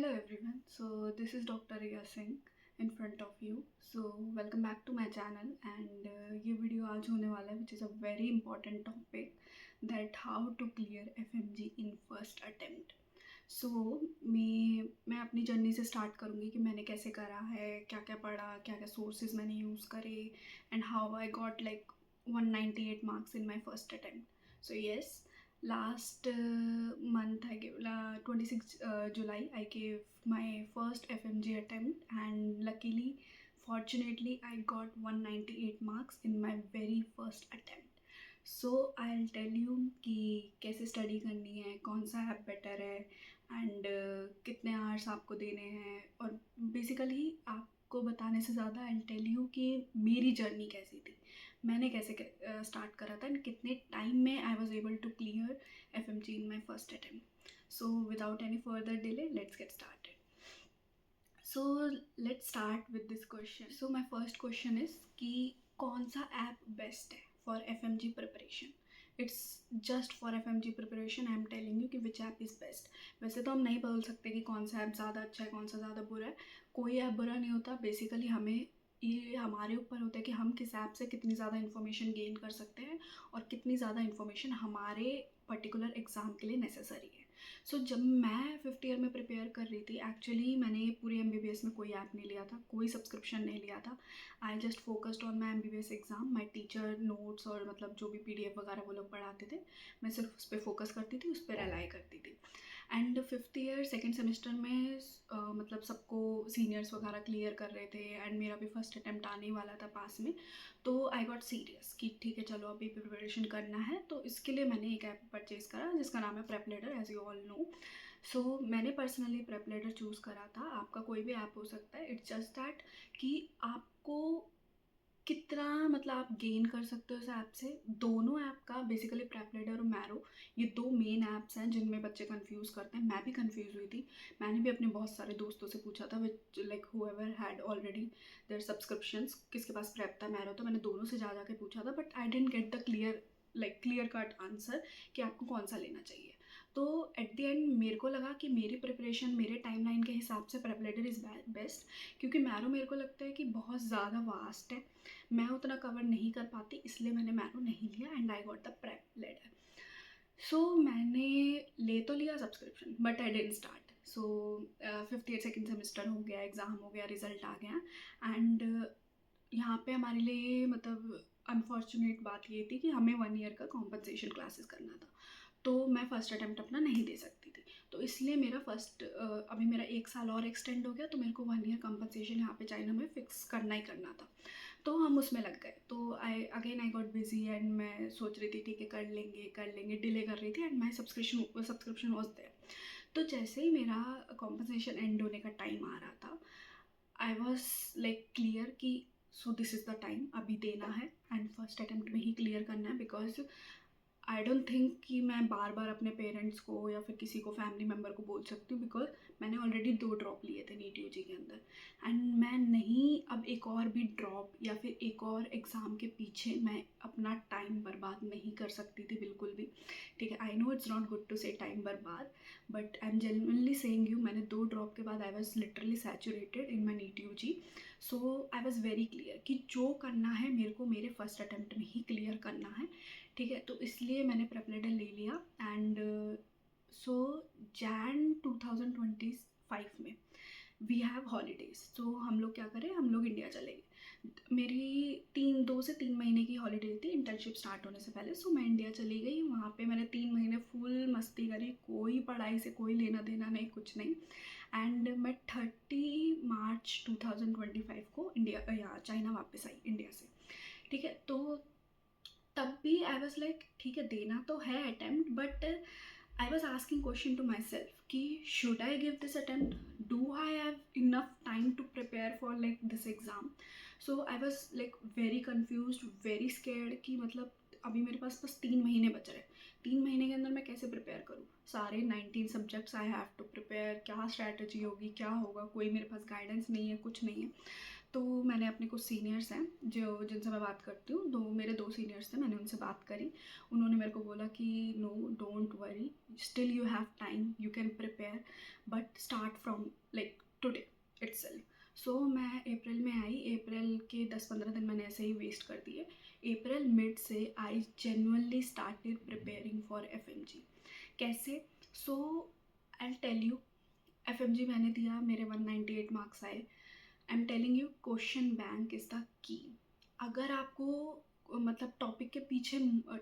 Hello everyone. So this is Dr. Riya Singh in front of you. So welcome back to my channel and ये video आज होने वाला है which is a very important topic that how to clear FMG in first attempt. So मैं अपनी journey से start करूँगी कि मैंने कैसे करा है, क्या क्या पढ़ा, क्या क्या सोर्सेज मैंने यूज़ करे and how I got like 198 marks in my first attempt. So yes, last month I gave 26 July I gave my first FMG attempt and luckily fortunately I got 198 marks in my very first attempt. So I'll tell you कि कैसे study करनी है, कौन सा app better है and कितने hours आपको देने हैं, और बेसिकली आपको बताने से ज़्यादा आई टेल यू कि मेरी जर्नी कैसी थी, मैंने कैसे स्टार्ट करा था एंड कितने टाइम में I was able to clear FMG in my first attempt. So without any further delay let's get started. So let's start with this question. So my first question is कि कौन सा app best है for FMG preparation. It's just for FMG preparation I am telling you कि which app is best. वैसे तो हम नहीं बोल सकते कि कौन सा ऐप ज़्यादा अच्छा है, कौन सा ज़्यादा बुरा है. कोई ऐप बुरा नहीं होता. बेसिकली हमें ये हमारे ऊपर होता है कि हम किस ऐप से कितनी ज़्यादा इन्फॉर्मेशन गेन कर सकते हैं और कितनी ज़्यादा इन्फॉर्मेशन हमारे पर्टिकुलर एग्ज़ाम के लिए नेसेसरी है. सो जब मैं फिफ्थ ईयर में प्रिपेयर कर रही थी, एक्चुअली मैंने पूरी MBBS में कोई ऐप नहीं लिया था, कोई सब्सक्रिप्शन नहीं लिया था. I just focused on my MBBS exam. My teacher notes और मतलब जो भी PDF वगैरह वो लोग पढ़ाते थे, मैं सिर्फ उस पर फोकस करती थी, उस पर रिलाई करती थी. And fifth year second semester में मतलब सबको सीनियर्स वगैरह क्लियर कर रहे थे एंड मेरा भी फर्स्ट अटैम्प्ट आने वाला था पास में. तो आई गॉट सीरियस कि ठीक है चलो अभी प्रिपरेशन करना है. तो इसके लिए मैंने एक ऐप परचेज़ करा जिसका नाम है प्रेपलेटर, एज यू ऑल नो. सो मैंने पर्सनली प्रेपलेटर चूज़ करा था. आपका कोई भी ऐप हो सकता है. इट्स जस्ट दैट कि आपको कितना मतलब आप गेन कर सकते हो इस ऐप से. दोनों ऐप का बेसिकली प्रेपलेटर और मैरो, ये दो मेन ऐप्स हैं जिनमें बच्चे कंफ्यूज करते हैं. मैं भी कंफ्यूज हुई थी. मैंने भी अपने बहुत सारे दोस्तों से पूछा था which like however had already there subscriptions, किसके पास प्रेप था मैरो, तो मैंने दोनों से जा के पूछा था. But I didn't get the clear cut answer कि आपको कौन सा लेना चाहिए. तो एट द एंड मेरे को लगा कि मेरी प्रिपरेशन मेरे टाइमलाइन के हिसाब से प्रेपलेटर इज़ बेस्ट, क्योंकि मैरो मेरे को लगता है कि बहुत ज़्यादा वास्ट है, मैं उतना कवर नहीं कर पाती, इसलिए मैंने मैरो नहीं लिया and I got the Prepladder. So मैंने ले तो लिया subscription but I didn't start. So fifth year second semester हो गया, एग्ज़ाम हो गया, रिज़ल्ट आ गया एंड यहाँ पे हमारे लिए मतलब अनफॉर्चुनेट बात ये थी कि हमें 1 ईयर का कॉम्पनसेशन क्लासेस करना था. तो मैं फ़र्स्ट अटैम्प्ट अपना नहीं दे सकती थी. तो इसलिए मेरा अभी मेरा 1 साल और एक्सटेंड हो गया, तो मेरे को 1 ईयर कॉम्पनसेशन यहाँ पे चाइना में फ़िक्स करना ही करना था. तो हम उसमें लग गए. तो आई गॉट बिजी एंड मैं सोच रही थी ठीक है कर लेंगे, डिले कर रही थी and my subscription was there. तो जैसे ही मेरा कॉम्पनसेशन एंड होने का टाइम आ रहा था, आई वॉज लाइक क्लियर कि so this is the time, अभी देना है एंड फर्स्ट अटैम्प्ट में ही क्लियर करना है. बिकॉज आई डोंट थिंक कि मैं बार बार अपने पेरेंट्स को या फिर किसी को फैमिली मेम्बर को बोल सकती हूँ, बिकॉज मैंने ऑलरेडी 2 ड्रॉप लिए थे नीट UG के अंदर एंड मैं नहीं अब एक और भी ड्रॉप या फिर एक और एग्ज़ाम के पीछे मैं अपना टाइम बर्बाद नहीं कर सकती थी बिल्कुल भी. ठीक है, I know it's not good to say time बर्बाद, but I am genuinely saying you, मैंने 2 ड्रॉप के बाद I was literally saturated in my NEET UG. So I was very clear कि जो करना है मेरे को मेरे फर्स्ट अटैम्प्ट में ही क्लियर करना है. ठीक है, तो इसलिए मैंने प्रेपलेटर ले लिया एंड सो Jan 2025 में वी हैव हॉलीडेज़. तो हम लोग क्या करें, हम लोग इंडिया चले गए. मेरी 2 से 3 महीने की हॉलीडे थी इंटर्नशिप स्टार्ट होने से पहले. सो मैं इंडिया चली गई. वहाँ पे मैंने 3 महीने फुल मस्ती करी, कोई पढ़ाई से कोई लेना देना नहीं, कुछ नहीं. एंड मैं 30 मार्च 2025 को या चाइना वापस आई इंडिया से. ठीक है, तो तब भी आई वॉज लाइक ठीक है देना तो है attempt, but I was asking question to myself कि should I give this attempt, do I have enough time to prepare for like this exam. So I was like very confuse, very scared कि मतलब अभी मेरे पास बस 3 महीने बच रहे. 3 महीने के अंदर मैं कैसे प्रिपेयर करूँ, सारे 19 subjects I have to prepare, क्या स्ट्रैटेजी होगी, क्या होगा, कोई मेरे पास गाइडेंस नहीं है, कुछ नहीं है. तो मैंने अपने कुछ सीनियर्स हैं जो जिनसे मैं बात करती हूँ, मेरे 2 सीनियर्स थे, मैंने उनसे बात करी। उन्होंने मेरे को बोला कि no, don't worry, still you have time, you can prepare, but start from like today itself. So मैं अप्रैल में आई, अप्रैल के 10-15 दिन मैंने ऐसे ही वेस्ट कर दिए। अप्रैल मिड से I genuinely started preparing for FMG. कैसे? सो आई टेल यू, एफएमजी मैंने दिया, मेरे 198 मार्क्स आए। आई am telling you, question bank is the key. अगर आपको मतलब टॉपिक के पीछे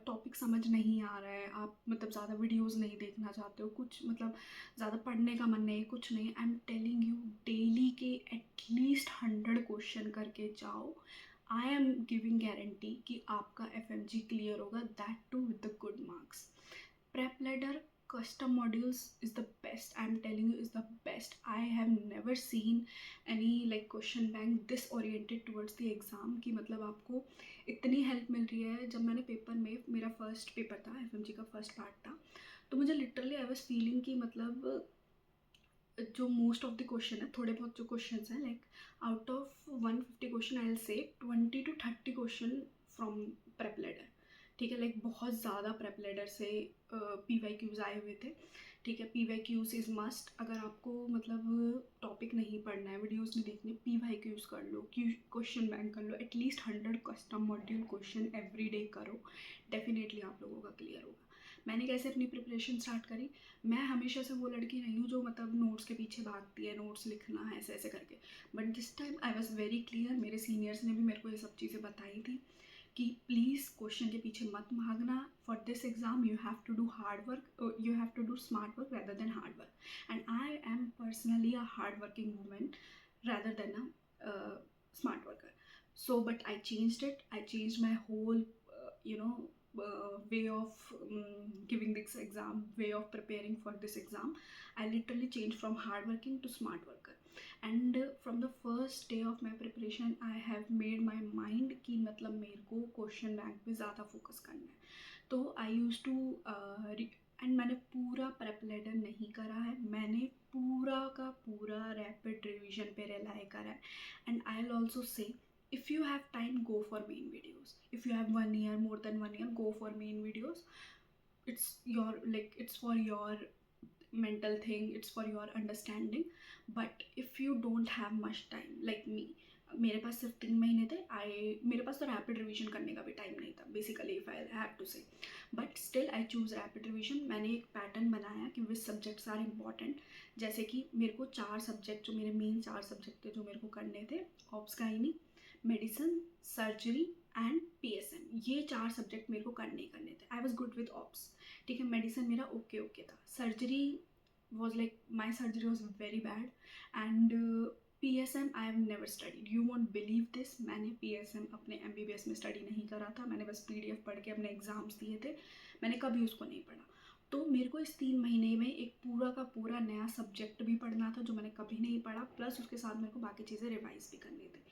टॉपिक समझ नहीं आ रहा है, आप मतलब ज़्यादा वीडियोस नहीं देखना चाहते हो, कुछ मतलब ज़्यादा पढ़ने का मन नहीं, कुछ नहीं, I am telling you, daily के एटलीस्ट 100 क्वेश्चन करके जाओ। आई एम गिविंग गारंटी कि आपका एफएमजी क्लियर होगा, that too with the good marks. Prep ladder, custom modules is the best. I'm telling you, is the best. I have never seen any like question bank this oriented towards the exam कि मतलब आपको इतनी help मिल रही है। जब मैंने paper में, मेरा फर्स्ट पेपर था, एफएमजी का फर्स्ट पार्ट था, तो मुझे लिटरली आई वाज फीलिंग कि मतलब जो मोस्ट ऑफ द क्वेश्चन है, थोड़े बहुत जो क्वेश्चन हैं, like out of 150 question I will से 20 to 30 question from prep ladder. ठीक है, लाइक बहुत ज़्यादा प्रेप लेडर से PYQs आए हुए थे। ठीक है, PYQs इज़ मस्ट। अगर आपको मतलब टॉपिक नहीं पढ़ना है, वीडियोस नहीं देखनी, PYQs कर लो, क्वेश्चन बैंक कर लो, at least 100 custom module question every day करो, डेफिनेटली आप लोगों का क्लियर होगा। मैंने कैसे अपनी प्रिपरेशन स्टार्ट करी? मैं हमेशा से वो लड़की नहीं हूँ जो मतलब नोट्स के पीछे भागती है, नोट्स लिखना है ऐसे ऐसे करके, but this time I was very clear. मेरे सीनियर्स ने भी मेरे को ये सब चीज़ें बताई थी कि प्लीज़ क्वेश्चन के पीछे मत भागना। For this exam you have to do hard work, you have to do smart work rather than hard work, and I am personally a hard working woman rather than a smart worker. So but I changed it, I changed my whole way of giving this exam, way of preparing for this exam. I literally changed from hard working to smart worker, and from the first day of my preparation I have made my mind कि मतलब मेरे को question bank पे ज़्यादा focus करना है। तो आई use to and मैंने पूरा प्रेप लेडर नहीं करा है, मैंने पूरा का पूरा रैपिड रिवीजन पे रिलाई करा है। And I will also say, if you have time, go for main videos. If you have 1 year, more than 1 year, go for main videos. It's your, like, it's for your mental thing, it's for your understanding. But if you don't have much time like me, मेरे पास सिर्फ 3 महीने थे, मेरे पास तो rapid revision करने का भी time नहीं था basically, if I have to say, but still I choose rapid revision. मैंने एक पैटर्न बनाया कि विच सब्जेक्ट्स आर इम्पॉर्टेंट। जैसे कि मेरे को 4 सब्जेक्ट, जो मेरे मेन 4 सब्जेक्ट थे जो मेरे को करने थे, ops gynae, medicine, surgery and PSM, ये 4 सब्जेक्ट मेरे को करने थे। I was good with ops. ठीक है, मेडिसिन मेरा ओके था। Surgery was like, my surgery was very bad, and PSM I have never studied. You won't believe this, मैंने PSM अपने MBBS में स्टडी नहीं करा था, मैंने बस PDF पढ़ के अपने एग्ज़ाम्स दिए थे, मैंने कभी उसको नहीं पढ़ा। तो मेरे को इस 3 महीने में एक पूरा का पूरा नया सब्जेक्ट भी पढ़ना था जो मैंने कभी नहीं पढ़ा, प्लस उसके साथ मेरे को बाकी चीज़ें रिवाइज भी करनी थी।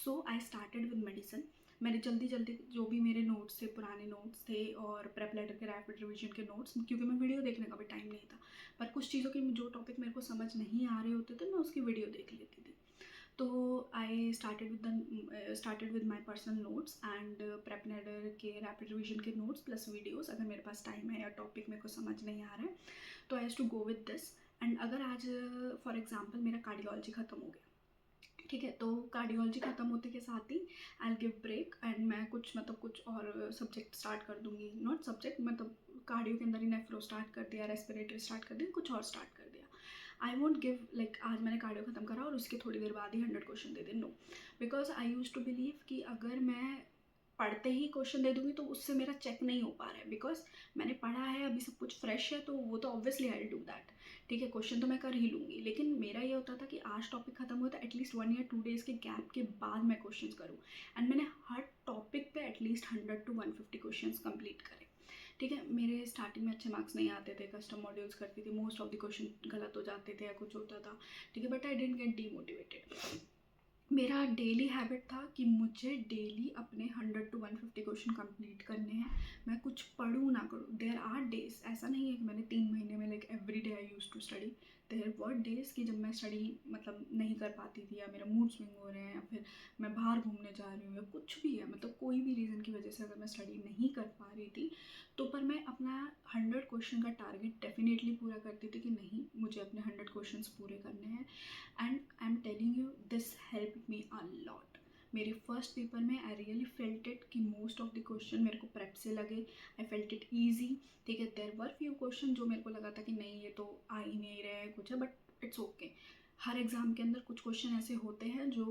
सो आई स्टार्टेड विद मेडिसिन। मैंने जल्दी जो भी मेरे नोट्स थे, पुराने नोट्स थे, और प्रेप लेटर के रैपिड रिवीजन के नोट्स, क्योंकि मैं वीडियो देखने का भी टाइम नहीं था, पर कुछ चीज़ों के जो टॉपिक मेरे को समझ नहीं आ रहे होते थे मैं उसकी वीडियो देख लेती थी। तो I started with my personal notes and prep ladder के रैपिड रिवीजन के नोट्स प्लस वीडियोज़। अगर मेरे पास टाइम है या टॉपिक मेरे को समझ नहीं आ रहा है तो I have to go with this. And अगर आज फॉर एग्जाम्पल मेरा कार्डियोलॉजी ख़त्म हो गया, ठीक है, तो कार्डियोलॉजी ख़त्म होते के साथ ही I will give break and मैं कुछ और सब्जेक्ट स्टार्ट कर दूँगी, नॉट सब्जेक्ट, मतलब कार्डियो के अंदर ही नेफ्रो स्टार्ट कर दिया, रेस्पिरेटरी स्टार्ट कर दिया, कुछ और स्टार्ट कर दिया। आई वोंट गिव लाइक आज मैंने कार्डियो ख़त्म करा और उसके थोड़ी देर बाद ही 100 क्वेश्चन दे दें, no, because I use to believe कि अगर मैं पढ़ते ही क्वेश्चन दे दूँगी तो उससे मेरा चेक नहीं हो पा रहा है, बिकॉज मैंने पढ़ा है, अभी सब कुछ फ्रेश है, तो वो तो obviously I will do that. ठीक है, क्वेश्चन तो मैं कर ही लूँगी, लेकिन मेरा ये होता था कि आज टॉपिक ख़त्म हुआ था, एटलीस्ट 1 या 2 डेज़ के गैप के बाद मैं क्वेश्चन करूँ, एंड मैंने हर टॉपिक पे एटलीस्ट 100 to 150 क्वेश्चन कंप्लीट करे। ठीक है, मेरे स्टार्टिंग में अच्छे मार्क्स नहीं आते थे, कस्टम मॉड्यूल्स करती थी, मोस्ट ऑफ द क्वेश्चन गलत हो जाते थे या कुछ होता था, ठीक है, but I didn't get demotivated. मेरा डेली हैबिट था कि मुझे डेली अपने 100 to 150 क्वेश्चन कंप्लीट करने हैं, मैं कुछ पढ़ूँ ना करूँ। देयर आर डेज, ऐसा नहीं है कि मैंने 3 महीने में like every day I use to study, there were days कि जब मैं स्टडी मतलब नहीं कर पाती थी, या मेरा मूड स्विंग हो रहे हैं, या फिर मैं बाहर घूमने जा रही हूँ, या कुछ भी है, मतलब कोई भी रीज़न की वजह से अगर मैं स्टडी नहीं कर पा रही थी, तो पर मैं अपना 100 क्वेश्चन का टारगेट डेफिनेटली पूरा करती थी कि नहीं, मुझे अपने 100 क्वेश्चंस पूरे करने हैं। And I am telling you, this help me a lot. मेरे फर्स्ट पेपर में आई रियली फेल्ट इट कि मोस्ट ऑफ द क्वेश्चन मेरे को प्रेप से लगे, आई फेल्ट इट ईजी। ठीक है, देयर वर फ्यू क्वेश्चन जो मेरे को लगा था कि नहीं ये तो आ ही नहीं रहे हैं कुछ है, but it's okay. Her exam के अंदर कुछ क्वेश्चन ऐसे होते हैं जो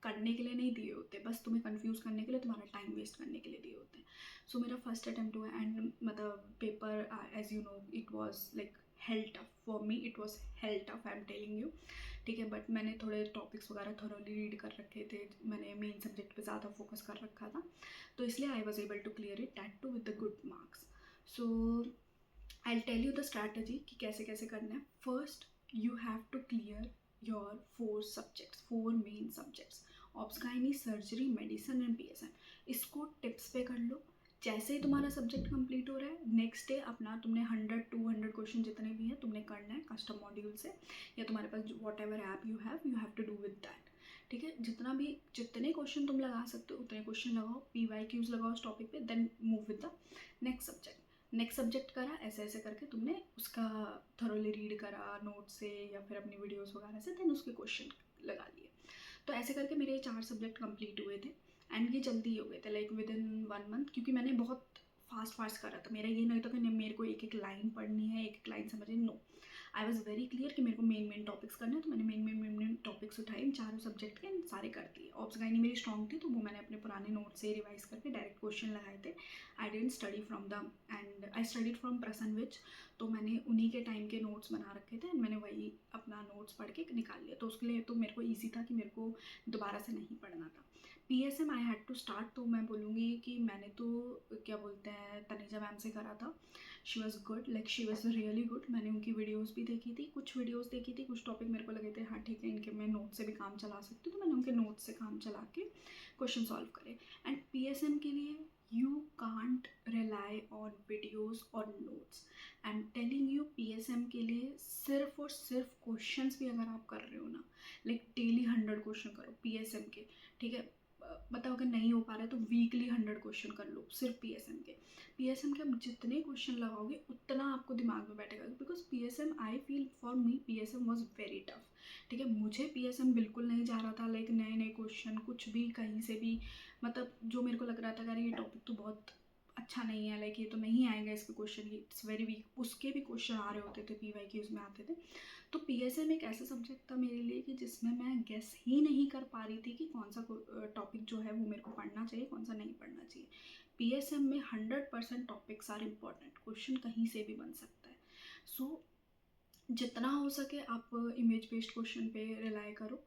करने के लिए नहीं दिए होते, बस तुम्हें कंफ्यूज करने के लिए, तुम्हारा टाइम वेस्ट करने के लिए दिए होते हैं। सो मेरा फर्स्ट अटेम्प्ट हुआ, एंड मतलब paper as you know it was like hell tough for me, it was hell tough, I am telling you. ठीक है, बट मैंने थोड़े टॉपिक्स वगैरह थोरोली रीड कर रखे थे, मैंने मेन सब्जेक्ट पे ज़्यादा फोकस कर रखा था, तो इसलिए I was able to clear it, that too with the good marks. So I tell you the strategy कि कैसे कैसे करना है। First, you have to clear your 4 subjects, 4 main subjects, obs gynae, surgery, medicine and PSM. इसको tips पे कर लो। जैसे ही तुम्हारा सब्जेक्ट कंप्लीट हो रहा है, नेक्स्ट डे अपना तुमने 100-200 क्वेश्चन जितने भी हैं तुमने करना है कस्टम मॉड्यूल से, या तुम्हारे पास whatever app you have to do with that. ठीक है, जितने क्वेश्चन तुम लगा सकते हो उतने क्वेश्चन लगाओ, PYQs लगाओ उस टॉपिक पे, then move with the next subject. Next subject करा, ऐसे ऐसे करके तुमने उसका थोरोली रीड करा नोट से या फिर अपनी वीडियोस वगैरह से, देन उसके क्वेश्चन लगा लिए। तो ऐसे करके मेरे 4 सब्जेक्ट कंप्लीट हुए थे, एंड ये जल्दी हो गए थे, लाइक विद इन 1 मंथ, क्योंकि मैंने बहुत फास्ट करा था। मेरा ये नहीं था कि मेरे को एक एक लाइन पढ़नी है, एक एक लाइन समझनी, no, I was very clear कि मेरे को मेन टॉपिक्स करने हैं, तो मैंने मेन टॉपिक्स उठाए इन चारों सब्जेक्ट के, सारे कर दिए। ऑब्स गायनी मेरी स्ट्रॉन्ग थी, तो वो मैंने अपने पुराने नोट से रिवाइज करके डायरेक्ट क्वेश्चन लगाए थे। I didn't study from the end I studied from प्रसन विच, तो मैंने उन्हीं के टाइम के नोट्स बना रखे थे, एंड मैंने वही अपना नोट्स पढ़ के निकाल लिया, तो उसके लिए तो मेरे को ईजी था कि मेरे को दोबारा से नहीं पढ़ना था। PSM I had to start, तो मैं बोलूँगी कि मैंने तो क्या बोलते हैं तनीजा मैम से करा था। She was good, like she was really good. मैंने उनकी वीडियोस भी देखी थी, कुछ वीडियोस देखी थी, कुछ टॉपिक मेरे को लगे थे हाँ ठीक है इनके मैं नोट से भी काम चला सकती हूँ, तो मैंने उनके नोट से काम चला के क्वेश्चन सॉल्व करे। एंड PSM के लिए you can't rely on videos और notes. I am telling you, PSM के लिए सिर्फ और सिर्फ क्वेश्चंस भी अगर आप कर रहे हो ना, लाइक डेली 100 क्वेश्चन करो PSM के। ठीक है, बताओ अगर नहीं हो पा रहा है तो वीकली 100 क्वेश्चन कर लो सिर्फ PSM के। PSM के आप जितने क्वेश्चन लगाओगे उतना आपको दिमाग में बैठेगा, because PSM I feel for me PSM was very tough. ठीक है, मुझे PSM बिल्कुल नहीं जा रहा था, लाइक नए नए क्वेश्चन कुछ भी कहीं से भी, मतलब जो मेरे को लग रहा था कि ये टॉपिक तो बहुत अच्छा नहीं है, लाइक ये तो नहीं आएगा इसके क्वेश्चन, ये इट्स वेरी वीक, उसके भी क्वेश्चन आ रहे होते थे, PYQs में आते थे। तो PSM एक ऐसा सब्जेक्ट था मेरे लिए कि जिसमें मैं गेस ही नहीं कर पा रही थी कि कौन सा टॉपिक जो है वो मेरे को पढ़ना चाहिए, कौन सा नहीं पढ़ना चाहिए। PSM में 100% टॉपिक्स आर इम्पॉर्टेंट, क्वेश्चन कहीं से भी बन सकता है। सो जितना हो सके आप इमेज बेस्ड क्वेश्चन पे रिलाई करो,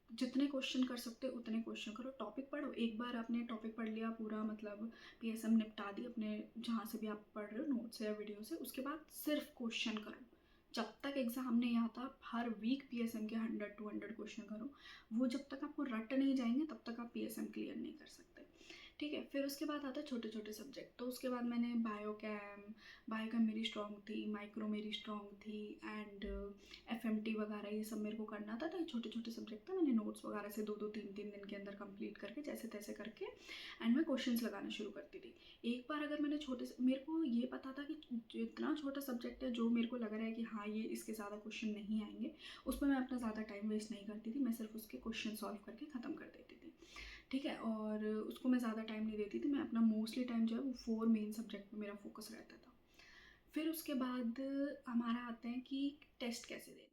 जितने क्वेश्चन कर सकते हो उतने क्वेश्चन करो, टॉपिक पढ़ो। एक बार आपने टॉपिक पढ़ लिया पूरा, मतलब PSM निपटा दी अपने जहाँ से भी आप पढ़ रहे हो नोट से या वीडियो से, उसके बाद सिर्फ क्वेश्चन करो। जब तक एग्ज़ाम नहीं आता हर वीक PSM के 100-200 क्वेश्चन करो, वो जब तक आपको रट नहीं जाएंगे तब तक आप PSM क्लियर नहीं कर सकते। ठीक है, फिर उसके बाद आता है छोटे छोटे सब्जेक्ट, तो उसके बाद मैंने बायो कैम मेरी स्ट्रॉन्ग थी, माइक्रो मेरी स्ट्रॉन्ग थी, एंड FMT वगैरह ये सब मेरे को करना था, तो ये छोटे छोटे सब्जेक्ट था, मैंने नोट्स वगैरह से 2-2 3-3 दिन के अंदर कंप्लीट करके जैसे तैसे करके एंड मैं क्वेश्चंस लगाना शुरू करती थी। एक बार अगर मैंने मेरे को ये पता था कि जितना छोटा सब्जेक्ट है जो मेरे को लग रहा है कि हाँ ये इसके ज़्यादा क्वेश्चन नहीं आएंगे, उसमें मैं अपना ज़्यादा टाइम वेस्ट नहीं करती थी, मैं सिर्फ उसके क्वेश्चन सॉल्व करके ख़त्म कर देती थी। ठीक है, और उसको मैं ज़्यादा टाइम नहीं देती थी, मैं अपना मोस्टली टाइम जो है वो 4 मेन सब्जेक्ट में मेरा फोकस रहता था। फिर उसके बाद हमारा आता है कि टेस्ट कैसे देने।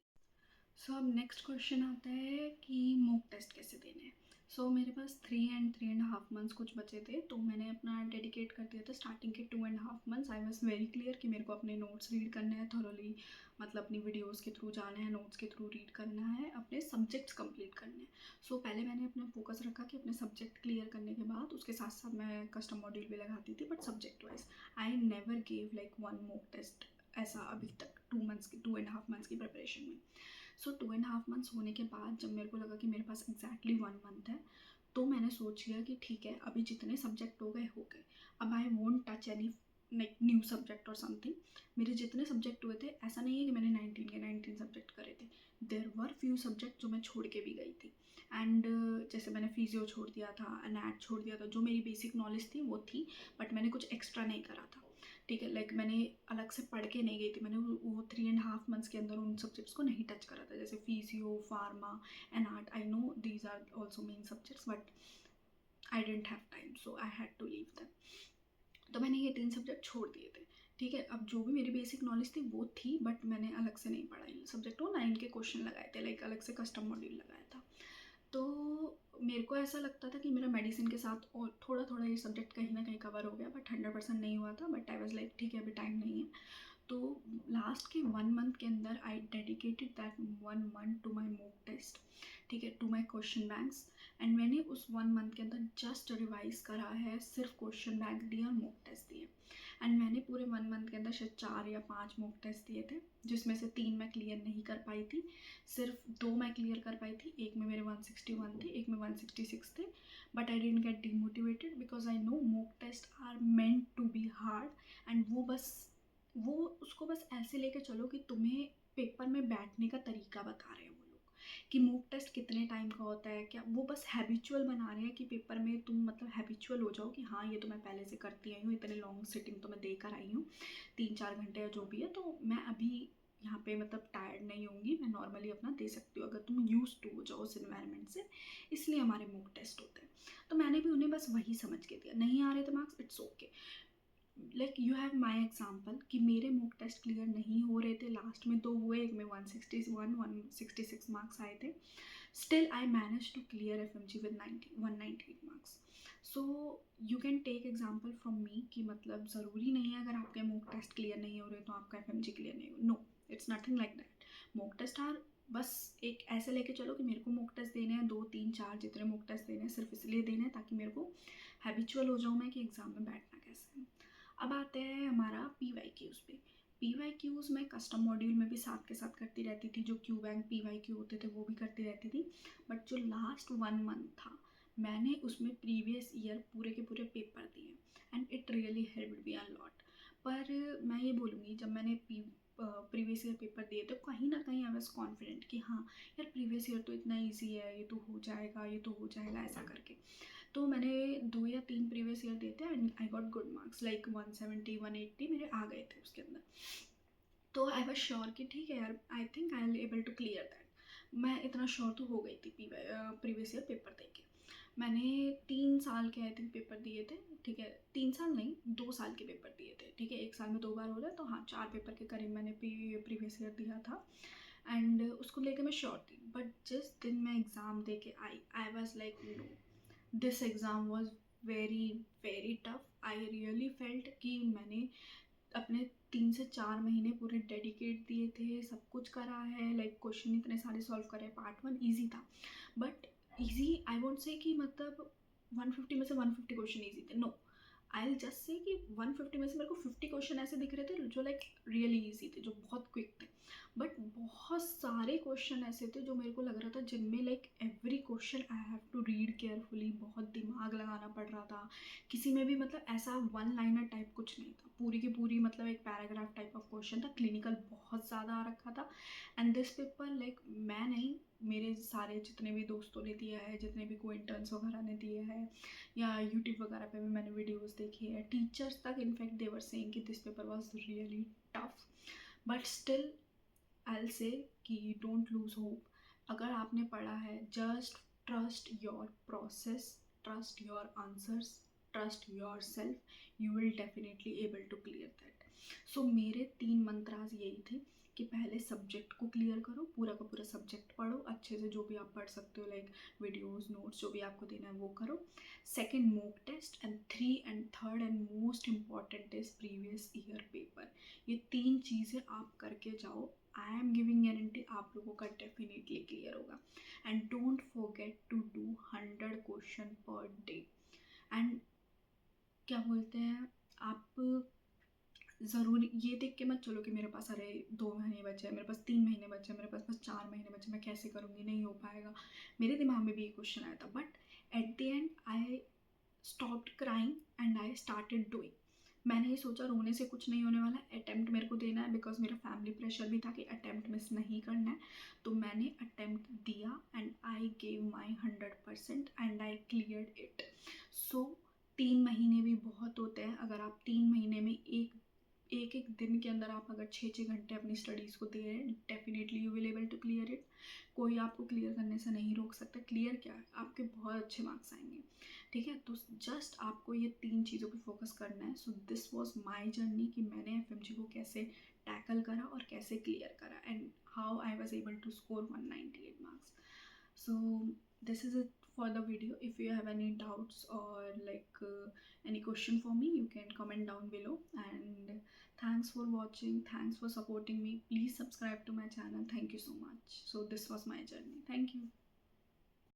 सो अब नेक्स्ट क्वेश्चन आता है कि मॉक टेस्ट कैसे देने हैं। सो मेरे पास 3 and 3.5 मंथ्स कुछ बचे थे, तो मैंने अपना डेडिकेट कर दिया था स्टार्टिंग के 2.5 months. I was very clear कि मेरे को अपने नोट्स रीड करने हैं थोरोली, मतलब अपनी वीडियोस के थ्रू जाना है, नोट्स के थ्रू रीड करना है, अपने सब्जेक्ट्स कंप्लीट करने हैं। सो पहले मैंने अपना फोकस रखा कि अपने सब्जेक्ट क्लियर करने के बाद उसके साथ साथ मैं कस्टम मॉड्यूल भी लगाती थी, but subject wise I never gave like 1 mock test ऐसा अभी तक 2.5 मंथ्स की प्रिपरेशन में। सो 2.5 मंथ्स होने के बाद जब मेरे को लगा कि मेरे पास एग्जैक्टली 1 मंथ है, तो मैंने सोच लिया कि ठीक है अभी जितने सब्जेक्ट हो गए, अब I won't touch any like new subject और समथिंग। मेरे जितने सब्जेक्ट हुए थे, ऐसा नहीं है कि मैंने 19 के 19 सब्जेक्ट करे थे। देयर वर फ्यू सब्जेक्ट जो मैं छोड़ के भी गई थी। एंड जैसे मैंने फिजियो छोड़ दिया था, एनएट छोड़ दिया था, जो मेरी बेसिक नॉलेज थी वो थी, बट मैंने कुछ एक्स्ट्रा नहीं करा था। ठीक है, लाइक मैंने अलग से पढ़ के नहीं गई थी, मैंने वो 3.5 मंथ्स के अंदर उन सब्जेक्ट्स को नहीं टच करा था, जैसे physio, pharma and art. I know these are also main subjects, but I didn't have time, so I had to leave them. तो मैंने ये 3 सब्जेक्ट छोड़ दिए थे। ठीक है, अब जो भी मेरी बेसिक नॉलेज थी वो थी, बट मैंने अलग से नहीं पढ़ा ये सब्जेक्ट। वो 9 के क्वेश्चन लगाए थे, लाइक अलग से कस्टम मॉड्यूल लगाया था। तो मेरे को ऐसा लगता था कि मेरा मेडिसिन के साथ और थोड़ा थोड़ा ये सब्जेक्ट कहीं ना कहीं कवर हो गया, बट 100% नहीं हुआ था। बट आई वॉज लाइक ठीक है, अभी टाइम नहीं है। तो लास्ट के 1 मंथ के अंदर I dedicated that 1 month to my mock test. ठीक है, to my question banks. And मैंने उस 1 मंथ के अंदर जस्ट रिवाइज करा है, सिर्फ क्वेश्चन बैंक दिए और मॉक टेस्ट दिए। एंड मैंने पूरे 1 मंथ के अंदर शायद 4 या 5 मॉक टेस्ट दिए थे, जिसमें से 3 मैं क्लियर नहीं कर पाई थी, सिर्फ 2 मैं क्लियर कर पाई थी। एक में मेरे 161 थे, एक में 166 थे। But I didn't get demotivated because I know mock test are meant to be hard. And वो उसको बस ऐसे लेके चलो कि तुम्हें पेपर में बैठने का तरीका बता रहे हैं वो लोग, कि मॉक टेस्ट कितने टाइम का होता है, क्या वो बस हैबिचुअल बना रहे हैं कि पेपर में तुम मतलब हैबिचुअल हो जाओ कि हाँ ये तो मैं पहले से करती आई हूँ, इतने लॉन्ग सिटिंग तो मैं देकर आई हूँ, 3-4 घंटे या जो भी है, तो मैं अभी यहाँ पे मतलब टायर्ड नहीं होंगी, मैं नॉर्मली अपना दे सकती हूँ अगर तुम यूज टू हो जाओ उस इन्वायरमेंट से। इसलिए हमारे मॉक टेस्ट होते हैं। तो मैंने भी उन्हें बस वही समझ के दिया, नहीं आ रहे थे marks, it's okay. Like you have my example कि मेरे मॉक टेस्ट क्लियर नहीं हो रहे थे, लास्ट में 2 हुए, एक में 166 मार्क्स आए थे। Still I manage to clear FMG with 198 marks. So you can take example from me कि मतलब ज़रूरी नहीं है अगर आपके मॉक टेस्ट क्लियर नहीं हो रहे तो आपका FMG क्लियर नहीं हो। No, it's nothing like that. Mock test are बस एक ऐसे लेके चलो कि मेरे को मॉक टेस्ट देने हैं 2, 3, 4 जितने मॉक टेस्ट देने हैं सिर्फ इसलिए देने हैं ताकि मेरे को हैबिचुअल हो जाऊँ मैं कि एग्ज़ाम में बैठना कैसे है। अब आते हैं हमारा PYQs पे। PYQs मैं कस्टम मॉड्यूल में भी साथ के साथ करती रहती थी, जो क्यू बैंक PYQ होते थे वो भी करती रहती थी। बट जो लास्ट 1 मंथ था, मैंने उसमें प्रीवियस ईयर पूरे के पूरे पेपर दिए, and it really helped me a lot. पर मैं ये बोलूँगी, जब मैंने प्रीवियस ईयर पेपर दिए तो कहीं ना कहीं आई वॉज कॉन्फिडेंट कि हाँ यार प्रीवियस ईयर तो इतना ईजी है, ये तो हो जाएगा, ये तो हो जाएगा, ऐसा करके। तो मैंने 2 या 3 प्रीवियस ईयर दिए थे and I got good marks, like 170 180 मेरे आ गए थे उसके अंदर। तो आई वॉज श्योर कि ठीक है यार, I think I'll able to clear that. मैं इतना श्योर तो हो गई थी प्रीवियस ईयर पेपर दे के। मैंने 3 साल के आई थिंक पेपर दिए थे। ठीक है, 3 साल नहीं, 2 साल के पेपर दिए थे। ठीक है, एक साल में 2 बार हो रहा है, तो हाँ 4 पेपर के करीब मैंने प्रीवियस ईयर दिया था। एंड उसको लेकर मैं श्योर थी। बट जिस दिन मैं एग्ज़ाम दे के I was like no, this exam was very very tough. I really felt कि मैंने अपने 3 से 4 महीने पूरे डेडिकेट दिए थे, सब कुछ करा है, लाइक क्वेश्चन इतने सारे सॉल्व करे। पार्ट 1 ईजी था, but easy I won't say कि मतलब 150 में से 150 क्वेश्चन ईजी थे, no. I will just say कि 150 में से मेरे को 50 क्वेश्चन ऐसे दिख रहे थे जो लाइक रियली ईजी थे, जो बहुत क्विक थे। बट बहुत सारे क्वेश्चन ऐसे थे जो मेरे को लग रहा था जिनमें like every question I have to read carefully, बहुत दिमाग लगाना पड़ रहा था। किसी में भी मतलब ऐसा 1 लाइनर टाइप कुछ नहीं था, पूरी की पूरी मतलब एक पैराग्राफ टाइप ऑफ क्वेश्चन था। क्लिनिकल बहुत ज़्यादा आ रखा था। एंड दिस पेपर लाइक मैं नहीं, मेरे सारे जितने भी दोस्तों ने दिया है, जितने भी को इंटर्न्स वगैरह ने दिए हैं, या यूट्यूब वगैरह पे भी मैंने वीडियोस देखी है, टीचर्स तक इनफैक्ट दे वर सेइंग कि this paper was really tough. But still I will say कि डोंट लूज होप। अगर आपने पढ़ा है, just trust your process, trust your answers, trust yourself, you will definitely able to clear that. So मेरे 3 मंत्राज यही थे कि पहले सब्जेक्ट को क्लियर करो, पूरा का पूरा सब्जेक्ट पढ़ो अच्छे से, जो भी आप पढ़ सकते हो, लाइक वीडियोस, नोट्स, जो भी आपको देना है वो करो। Second mock test, and third and most important is previous year paper. ये 3 चीज़ें आप करके जाओ, आई एम गिविंग गारंटी आप लोगों का डेफिनेटली क्लियर होगा। And don't forget to do 100 question per day. And क्या बोलते हैं आप, ज़रूरी ये देख के मत चलो कि मेरे पास अरे 2 महीने बचे हैं, मेरे पास 3 महीने बचे हैं, मेरे पास बस 4 महीने बचे, मैं कैसे करूँगी, नहीं हो पाएगा। मेरे दिमाग में भी ये क्वेश्चन आया था, but at the end I stopped crying and I started doing. मैंने ये सोचा रोने से कुछ नहीं होने वाला, अटेम्प्ट मेरे को देना है, बिकॉज मेरा फैमिली प्रेशर भी था कि अटेम्प्ट मिस नहीं करना है। तो मैंने अटेम्प्ट दिया and I gave my 100% and I cleared it. So 3 महीने भी बहुत होते हैं। अगर आप 3 महीने में एक दिन के अंदर आप अगर 6 घंटे अपनी स्टडीज़ को दे रहे हैं, definitely you will able to clear it. कोई आपको क्लियर करने से नहीं रोक सकता। क्लियर क्या है, आपके बहुत अच्छे मार्क्स आएंगे, ठीक है। तो जस्ट आपको ये 3 चीज़ों पे फोकस करना है। So this was my journey कि मैंने एफएमजी को कैसे टैकल करा और कैसे क्लियर करा, and how I was able to score 198 marks. So this is it for the video. If you have any doubts or like any question for me, you can comment down below. And thanks for watching, thanks for supporting me. Please subscribe to my channel. Thank you so much. So this was my journey. Thank you.